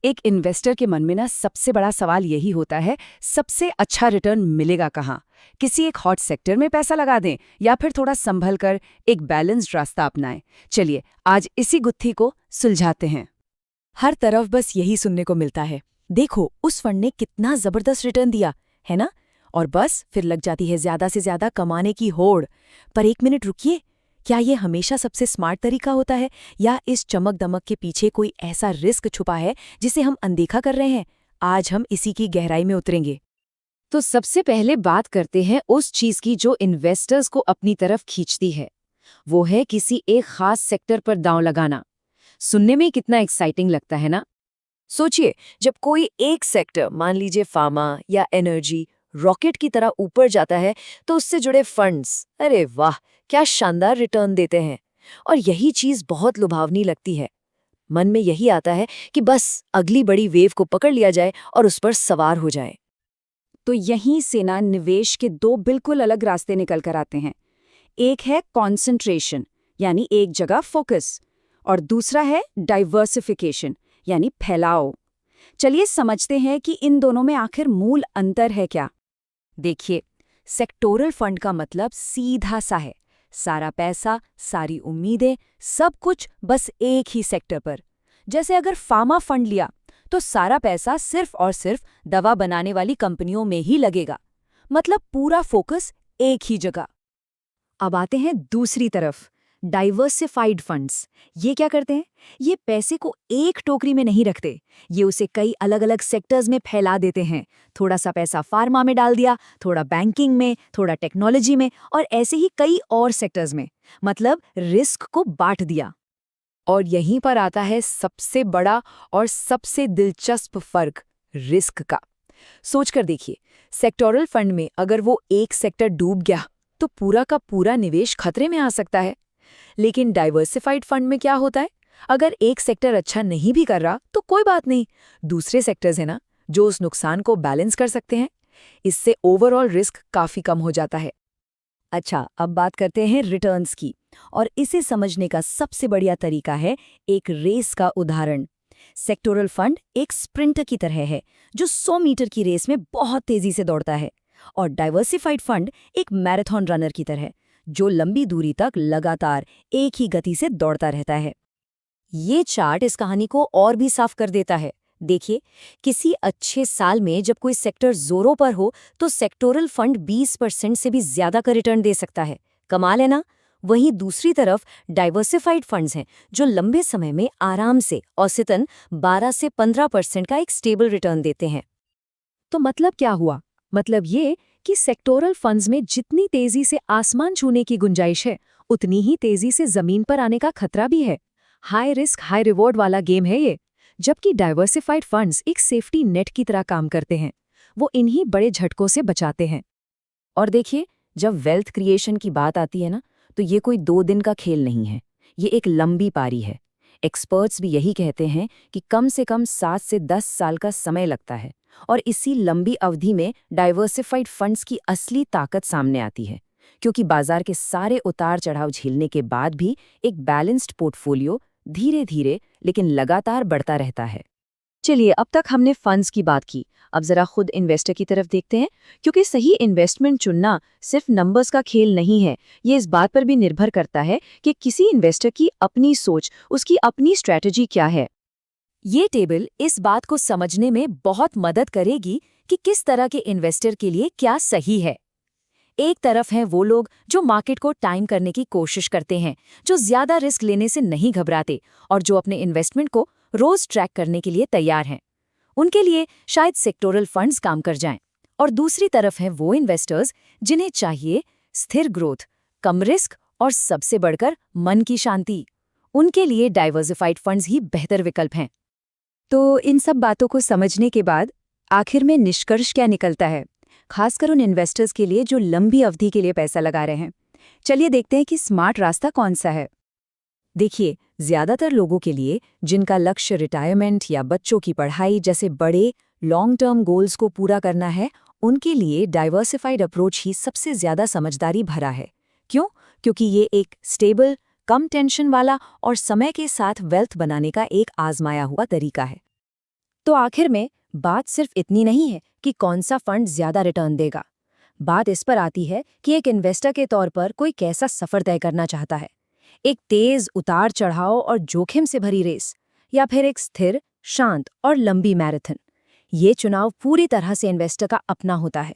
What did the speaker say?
एक इन्वेस्टर के मन में ना सबसे बड़ा सवाल यही होता है, सबसे अच्छा रिटर्न मिलेगा कहाँ? किसी एक हॉट सेक्टर में पैसा लगा दें या फिर थोड़ा संभल कर एक बैलेंस्ड रास्ता अपनाएं। चलिए आज इसी गुत्थी को सुलझाते हैं। हर तरफ बस यही सुनने को मिलता है, देखो उस फंड ने कितना जबरदस्त रिटर्न दिया, है ना? और बस फिर लग जाती है ज्यादा से ज्यादा कमाने की होड़। पर एक मिनट रुकिए, क्या ये हमेशा सबसे स्मार्ट तरीका होता है या इस चमक दमक के पीछे कोई ऐसा रिस्क छुपा है जिसे हम अनदेखा कर रहे हैं? आज हम इसी की गहराई में उतरेंगे। तो सबसे पहले बात करते हैं उस चीज की जो इन्वेस्टर्स को अपनी तरफ खींचती है। वो है किसी एक खास सेक्टर पर दांव लगाना। सुनने में कितना एक्साइटिंग लगता है ना? सोचिए, जब कोई एक सेक्टर, मान लीजिए फार्मा या एनर्जी, रॉकेट की तरह ऊपर जाता है तो उससे जुड़े फंड्स, अरे वाह, क्या शानदार रिटर्न देते हैं। और यही चीज बहुत लुभावनी लगती है। मन में यही आता है कि बस अगली बड़ी वेव को पकड़ लिया जाए और उस पर सवार हो जाए। तो यहीं से ना निवेश के दो बिल्कुल अलग रास्ते निकल कर आते हैं। एक है कॉन्सेंट्रेशन, यानी एक जगह फोकस, और दूसरा है डाइवर्सिफिकेशन, यानी फैलाव। चलिए समझते हैं कि इन दोनों में आखिर मूल अंतर है क्या। देखिए, सेक्टोरल फंड का मतलब सीधा सा है, सारा पैसा, सारी उम्मीदें, सब कुछ बस एक ही सेक्टर पर। जैसे अगर फार्मा फंड लिया तो सारा पैसा सिर्फ और सिर्फ दवा बनाने वाली कंपनियों में ही लगेगा, मतलब पूरा फोकस एक ही जगह। अब आते हैं दूसरी तरफ, डाइवर्सिफाइड फंड्स। ये क्या करते हैं? ये पैसे को एक टोकरी में नहीं रखते, ये उसे कई अलग अलग सेक्टर्स में फैला देते हैं। थोड़ा सा पैसा फार्मा में डाल दिया, थोड़ा बैंकिंग में, थोड़ा टेक्नोलॉजी में, और ऐसे ही कई और सेक्टर्स में, मतलब रिस्क को बांट दिया। और यहीं पर आता है सबसे बड़ा और सबसे दिलचस्प फर्क, रिस्क का। सोचकर देखिए, सेक्टोरल फंड में अगर वो एक सेक्टर डूब गया तो पूरा का पूरा निवेश खतरे में आ सकता है। लेकिन डाइवर्सिफाइड फंड में क्या होता है? अगर एक सेक्टर अच्छा नहीं भी कर रहा तो कोई बात नहीं, दूसरे सेक्टर्स हैं ना जो उस नुकसान को बैलेंस कर सकते हैं। इससे ओवरऑल रिस्क काफी कम हो जाता है। अच्छा, अब बात करते हैं रिटर्न्स की, और इसे समझने का सबसे बढ़िया तरीका है एक रेस का उदाहरण। सेक्टोरल फंड एक स्प्रिंटर की तरह है जो 100 मीटर की रेस में बहुत तेजी से दौड़ता है, और डाइवर्सिफाइड फंड एक मैराथन रनर की तरह जो लंबी दूरी तक लगातार एक ही गति से दौड़ता रहता है। ये चार्ट इस कहानी को और भी साफ कर देता है। देखिए, किसी अच्छे साल में जब कोई सेक्टर जोरों पर हो तो सेक्टोरल फंड 20% से भी ज्यादा का रिटर्न दे सकता है। कमाल है ना? वहीं दूसरी तरफ डाइवर्सिफाइड फंड्स हैं जो लंबे समय में आराम से औसतन 12 से 15% का एक स्टेबल रिटर्न देते हैं। तो मतलब क्या हुआ? मतलब ये कि सेक्टोरल फंड्स में जितनी तेजी से आसमान छूने की गुंजाइश है, उतनी ही तेजी से जमीन पर आने का खतरा भी है। हाई रिस्क हाई रिवॉर्ड वाला गेम है ये। जबकि डाइवर्सिफाइड फंड्स एक सेफ्टी नेट की तरह काम करते हैं, वो इन्हीं बड़े झटकों से बचाते हैं। और देखिए, जब वेल्थ क्रिएशन की बात आती है ना, तो ये कोई 2 दिन का खेल नहीं है, ये एक लंबी पारी है। एक्सपर्ट्स भी यही कहते हैं कि कम से कम 7 से 10 साल का समय लगता है, और इसी लंबी अवधि में डाइवर्सिफाइड फंड्स की असली ताकत सामने आती है, क्योंकि बाजार के सारे उतार चढ़ाव झेलने के बाद भी एक बैलेंस्ड पोर्टफोलियो धीरे धीरे लेकिन लगातार बढ़ता रहता है। चलिए, अब तक हमने फंड्स की बात की, अब जरा खुद इन्वेस्टर की तरफ देखते हैं, क्योंकि सही इन्वेस्टमेंट चुनना सिर्फ नंबर्स का खेल नहीं है। ये इस बात पर भी निर्भर करता है कि किसी इन्वेस्टर की अपनी सोच, उसकी अपनी स्ट्रैटेजी क्या है। ये टेबल इस बात को समझने में बहुत मदद करेगी कि किस तरह के इन्वेस्टर के लिए क्या सही है। एक तरफ हैं वो लोग जो मार्केट को टाइम करने की कोशिश करते हैं, जो ज्यादा रिस्क लेने से नहीं घबराते और जो अपने इन्वेस्टमेंट को रोज ट्रैक करने के लिए तैयार हैं। उनके लिए शायद सेक्टोरल फंड्स काम कर जाएं। और दूसरी तरफ हैं वो इन्वेस्टर्स जिन्हें चाहिए स्थिर ग्रोथ, कम रिस्क और सबसे बढ़कर मन की शांति। उनके लिए डाइवर्सिफाइड फंड्स ही बेहतर विकल्प हैं। तो इन सब बातों को समझने के बाद आखिर में निष्कर्ष क्या निकलता है, खासकर उन इन्वेस्टर्स के लिए जो लंबी अवधि के लिए पैसा लगा रहे हैं? चलिए देखते हैं कि स्मार्ट रास्ता कौन सा है। देखिए, ज्यादातर लोगों के लिए जिनका लक्ष्य रिटायरमेंट या बच्चों की पढ़ाई जैसे बड़े लॉन्ग टर्म गोल्स को पूरा करना है, उनके लिए डाइवर्सिफाइड अप्रोच ही सबसे ज्यादा समझदारी भरा है। क्यों? क्योंकि ये एक स्टेबल, कम टेंशन वाला और समय के साथ वेल्थ बनाने का एक आजमाया हुआ तरीका है। तो आखिर में बात सिर्फ इतनी नहीं है कि कौन सा फंड ज्यादा रिटर्न देगा। बात इस पर आती है कि एक इन्वेस्टर के तौर पर कोई कैसा सफर तय करना चाहता है। एक तेज उतार चढ़ाव और जोखिम से भरी रेस, या फिर एक स्थिर, शांत और लंबी मैराथन। ये चुनाव पूरी तरह से इन्वेस्टर का अपना होता है।